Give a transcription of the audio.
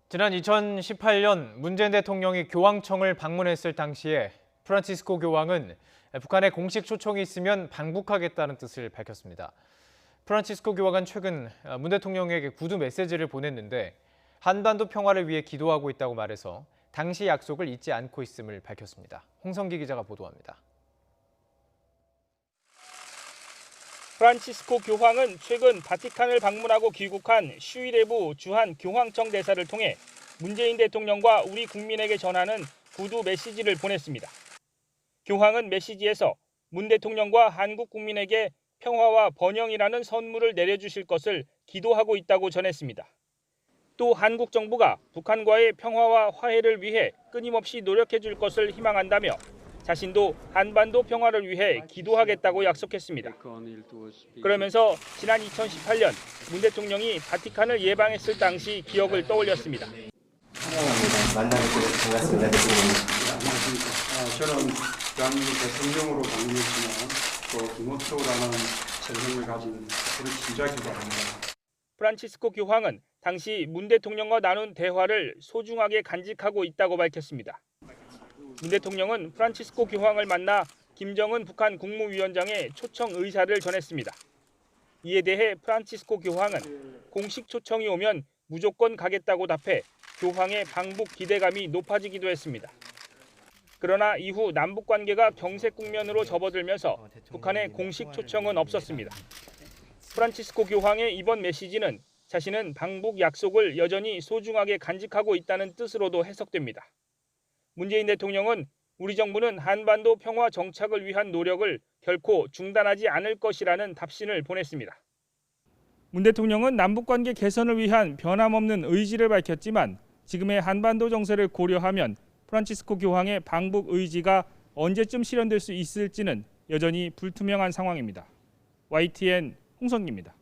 지난 2018년 문재인 대통령이 교황청을 방문했을 당시에 프란치스코 교황은 북한에 공식 초청이 있으면 방북하겠다는 뜻을 밝혔습니다. 프란치스코 교황은 최근 문 대통령에게 구두 메시지를 보냈는데 한반도 평화를 위해 기도하고 있다고 말해서 당시 약속을 잊지 않고 있음을 밝혔습니다. 홍성기 기자가 보도합니다. 프란치스코 교황은 최근 바티칸을 방문하고 귀국한 슈이레부 주한 교황청 대사를 통해 문재인 대통령과 우리 국민에게 전하는 구두 메시지를 보냈습니다. 교황은 메시지에서 문 대통령과 한국 국민에게 평화와 번영이라는 선물을 내려주실 것을 기도하고 있다고 전했습니다. 또 한국 정부가 북한과의 평화와 화해를 위해 끊임없이 노력해 줄 것을 희망한다며 자신도 한반도 평화를 위해 기도하겠다고 약속했습니다. 그러면서 지난 2018년 문 대통령이 바티칸을 예방했을 당시 기억을 떠올렸습니다. 만나뵙게 반갑습니다. 저는 대한민국 대통령으로 당선했지만 또 김호초라는 재능을 가진 그런 진작이기도 합니다. 프란치스코 교황은 당시 문 대통령과 나눈 대화를 소중하게 간직하고 있다고 밝혔습니다. 문 대통령은 프란치스코 교황을 만나 김정은 북한 국무위원장의 초청 의사를 전했습니다. 이에 대해 프란치스코 교황은 공식 초청이 오면 무조건 가겠다고 답해 교황의 방북 기대감이 높아지기도 했습니다. 그러나 이후 남북 관계가 경색 국면으로 접어들면서 북한의 공식 초청은 없었습니다. 프란치스코 교황의 이번 메시지는 자신은 방북 약속을 여전히 소중하게 간직하고 있다는 뜻으로도 해석됩니다. 문재인 대통령은 우리 정부는 한반도 평화 정착을 위한 노력을 결코 중단하지 않을 것이라는 답신을 보냈습니다. 문 대통령은 남북관계 개선을 위한 변함없는 의지를 밝혔지만 지금의 한반도 정세를 고려하면 프란치스코 교황의 방북 의지가 언제쯤 실현될 수 있을지는 여전히 불투명한 상황입니다. YTN 홍성기입니다.